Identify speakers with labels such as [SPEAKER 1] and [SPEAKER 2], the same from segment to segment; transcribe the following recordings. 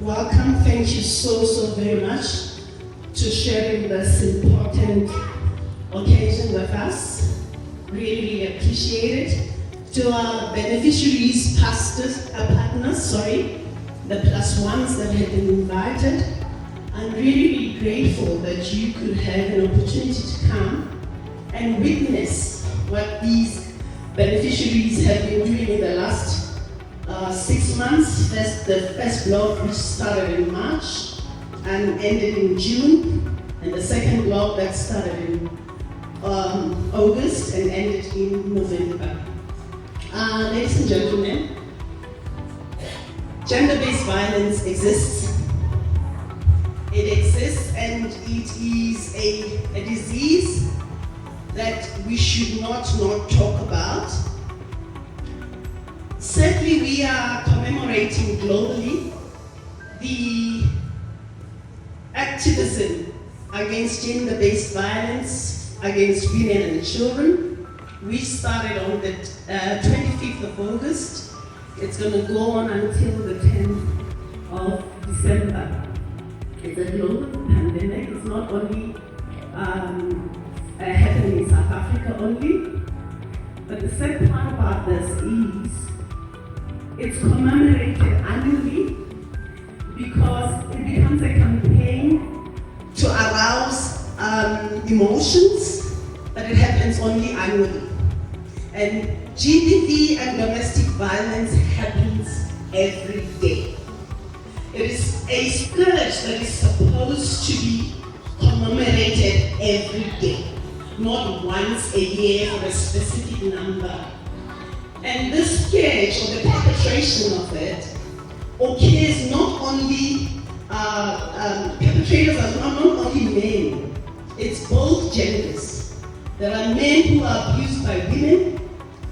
[SPEAKER 1] Welcome. Thank you so very much to sharing this important occasion with us. Really appreciate it. To our beneficiaries, partners, the plus ones that have been invited. I'm really grateful that you could have an opportunity to come and witness what these beneficiaries have been doing in the last 6 months. The first block, which started in March and ended in June, and the second block that started in August and ended in November. Ladies and gentlemen, gender-based violence exists. It exists, and it is a disease that we should not talk about. Sadly, we are commemorating globally the activism against gender-based violence against women and children. We started on the 25th of August. It's going to go on until the 10th of December. It's a global pandemic. It's not only happening in South Africa only, but the sad part about this is it's commemorated annually because it becomes a campaign to arouse emotions, but it happens only annually. And GBV and domestic violence happens every day. It is a scourge that is supposed to be commemorated every day, not once a year for a specific number. And this scourge, or the perpetration of it, occurs not only, perpetrators are not only men, it's both genders. There are men who are abused by women,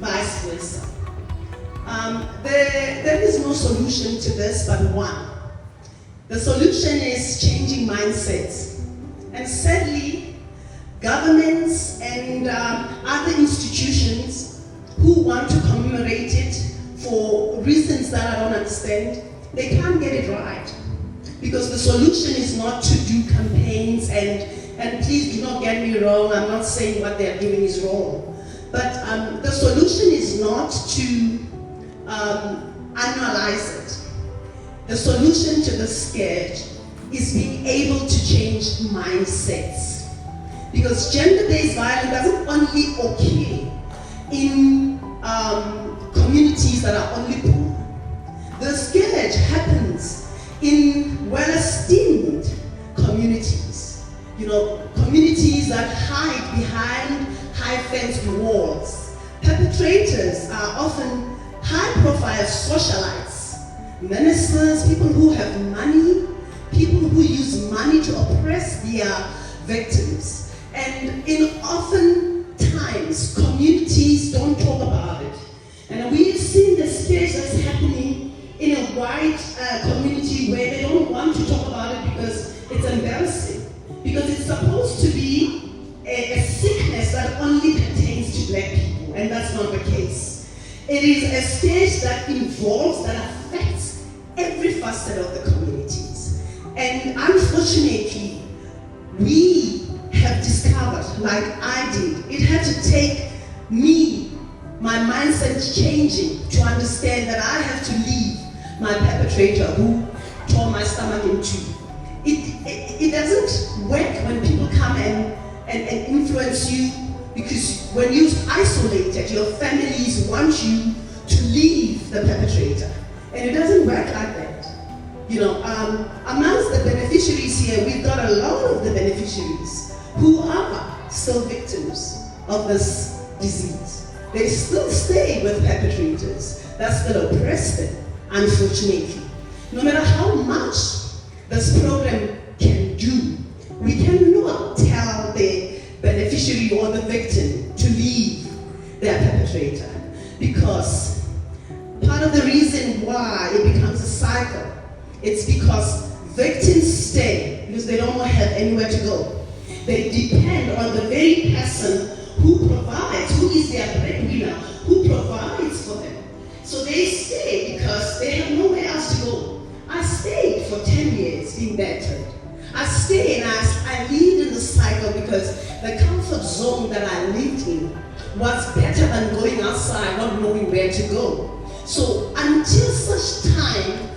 [SPEAKER 1] vice versa. There is no solution to this but one. The solution is changing mindsets. And sadly, governments and other institutions who want to commemorate it for reasons that I don't understand, they can't get it right. Because the solution is not to do campaigns, and please do not get me wrong, I'm not saying what they're doing is wrong. But the solution is not to annualize it. The solution to the scourge is being able to change mindsets. Because gender-based violence doesn't only occur in communities that are only poor. The scourge happens in well-esteemed communities. Communities that hide behind high-fenced walls. Perpetrators are often high-profile socialites, ministers, people who have money, people who use money to oppress their victims. And in often times, communities don't talk about it. And we've seen the scourge that's happening in a white community where they don't want to talk about it because it's embarrassing. Because it's supposed to be a sickness that only pertains to black people, and that's not the case. It is a scourge that involves, that affects every facet of the communities. And unfortunately, we have discovered, like I did, it had to take me, my mindset changing, to understand that I have to leave my perpetrator who tore my stomach in two. It doesn't work when people come and influence you, because when you're isolated, your families want you to leave the perpetrator. And it doesn't work like that. Amongst the beneficiaries here, we've got a lot of the beneficiaries who are still victims of this disease. They still stay with perpetrators that still oppress them, unfortunately. No matter how much this program can do, we cannot tell the beneficiary or the victim to leave their perpetrator, because part of the reason why it becomes a cycle, it's because victims stay because they don't have anywhere to go. They depend on the very person who provides, who is their breadwinner, who provides for them. So they stay because they have nowhere else to go. I stayed for 10 years being battered. I stay and I lead in the cycle because the comfort zone that I lived in was better than going outside not knowing where to go. So until such time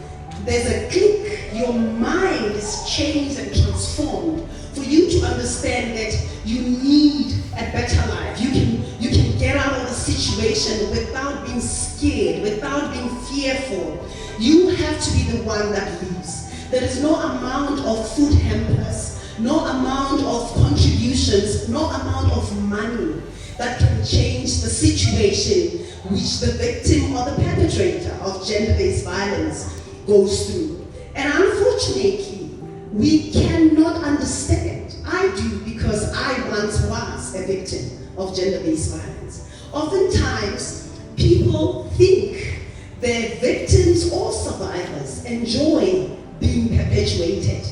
[SPEAKER 1] there's a click, your mind is changed and transformed for you to understand that you need a better life. You can get out of the situation without being scared, without being fearful. You have to be the one that leads. There is no amount of food hampers, no amount of contributions, no amount of money that can change the situation which the victim or the perpetrator of gender-based violence goes through. And unfortunately, we cannot understand. I do, because I once was a victim of gender-based violence. Oftentimes, people think their victims or survivors enjoy being perpetuated.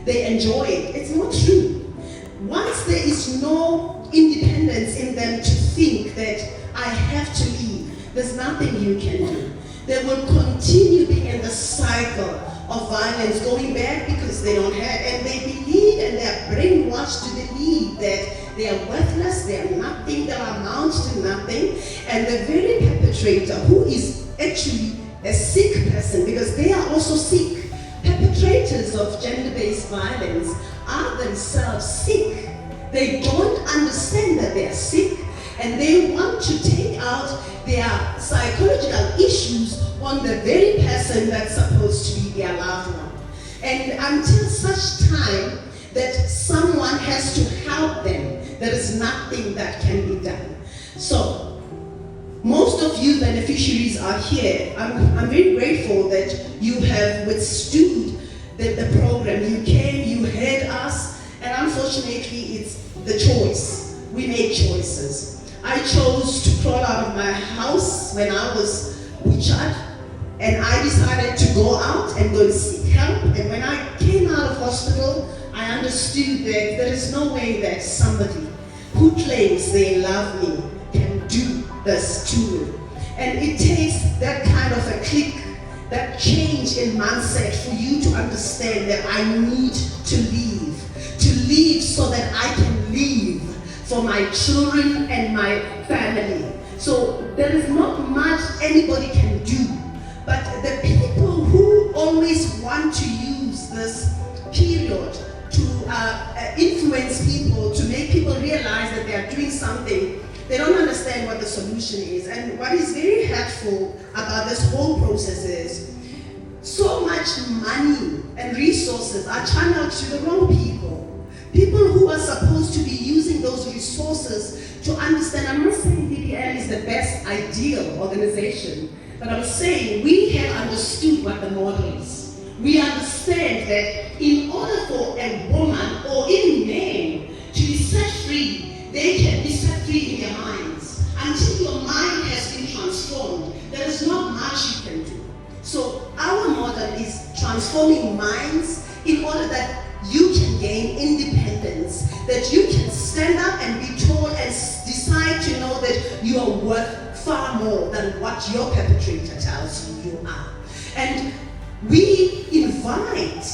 [SPEAKER 1] They enjoy it. It's not true. Once there is no independence in them to think that I have to leave, there's nothing you can do. They will continue being in the cycle of violence, going back because they don't have, and they believe and they are brainwashed to believe that they are worthless, they are nothing, they amount to nothing, and the very perpetrator, who is actually a sick person, because they are also sick. Perpetrators of gender-based violence are themselves sick. They don't understand that they are sick, and they want to take out their psychological issues on the very person that's supposed to be their loved one. And until such time that someone has to help them, there is nothing that can be done. So, most of you beneficiaries are here. I'm very grateful that you have withstood the program. You came, you heard us, and unfortunately it's the choice. We make choices. I chose to crawl out of my house when I was Richard, and I decided to go out and go and seek help. And when I came out of hospital, I understood that there is no way that somebody who claims they love me can do this to me. And it takes that kind of a click, that change in mindset for you to understand that I need to leave so that I can live for my children and my family. So there is not much anybody can do, but the people who always want to use this period to influence people, to make people realize that they are doing something, they don't understand what the solution is. And what is very hurtful about this whole process is so much money and resources are channeled to the wrong people. People who are supposed to be using those resources to understand. I'm not saying DDL is the best ideal organization, but I'm saying we have understood what the model is. We understand that in order for a woman or even men to be set free, they can be set free in their minds. Until your mind has been transformed, there is not much you can do. So our model is transforming minds in order that you can gain independence, that you can stand up and be told and decide to know that you are worth far more than what your perpetrator tells you you are. And we invite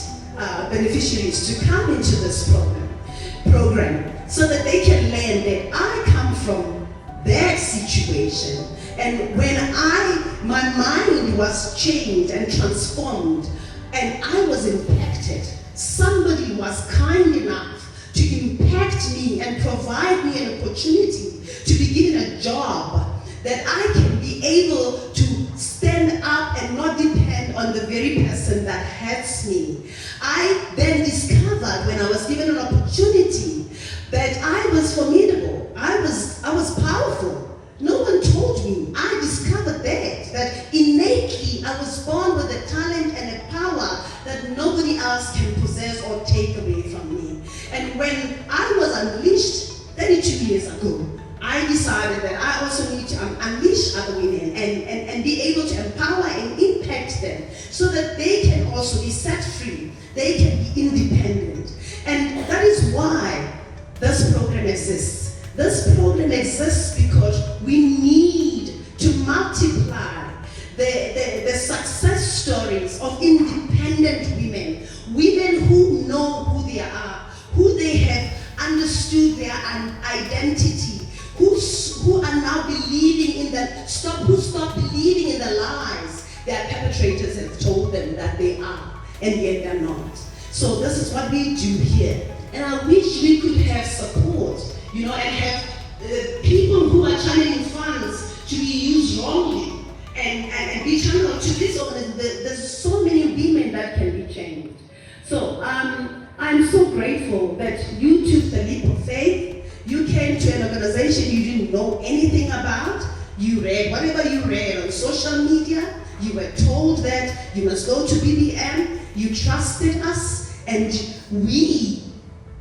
[SPEAKER 1] beneficiaries to come into this program so that they can learn that I come from that situation. And when my mind was changed and transformed and I was impacted, somebody was kind enough to impact me and provide me an opportunity to be given a job that I can be able to stand up and not depend on the very person that hurts me. I then discovered when I was given an opportunity that I was formidable. I was powerful. No one told me. I discovered that innately I was born with a talent and a power that nobody else can possess or take away from me. And when I was unleashed 32 years ago, I decided that I also need to unleash other women and be able to empower and impact them so that they can also be set free. They can be independent. And that is why this program exists. This program exists because we need to multiply the success stories of independent women. We they are, who they have understood their identity, who are now believing in who stop believing in the lies their perpetrators have told them that they are, and yet they're not. So this is what we do here. And I wish we could have support, and have people who are channeling funds to be used wrongly and be channeled to this organization. There's so many women that can be changed. So I'm so grateful that you took the leap of faith. You came to an organization you didn't know anything about. You read whatever you read on social media. You were told that you must go to BBM. You trusted us, and we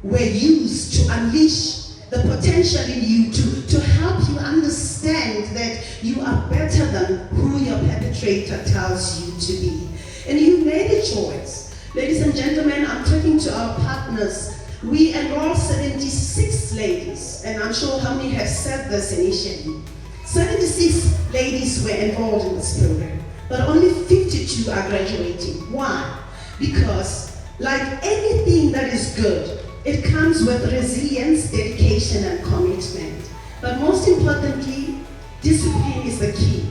[SPEAKER 1] were used to unleash the potential in you, to help you understand that you are better than who your perpetrator tells you to be. And you made a choice. Ladies and gentlemen, I'm talking to our partners. We enrolled 76 ladies, and I'm sure how many have said this initially. 76 ladies were enrolled in this program, but only 52 are graduating. Why? Because like anything that is good, it comes with resilience, dedication, and commitment. But most importantly, discipline is the key.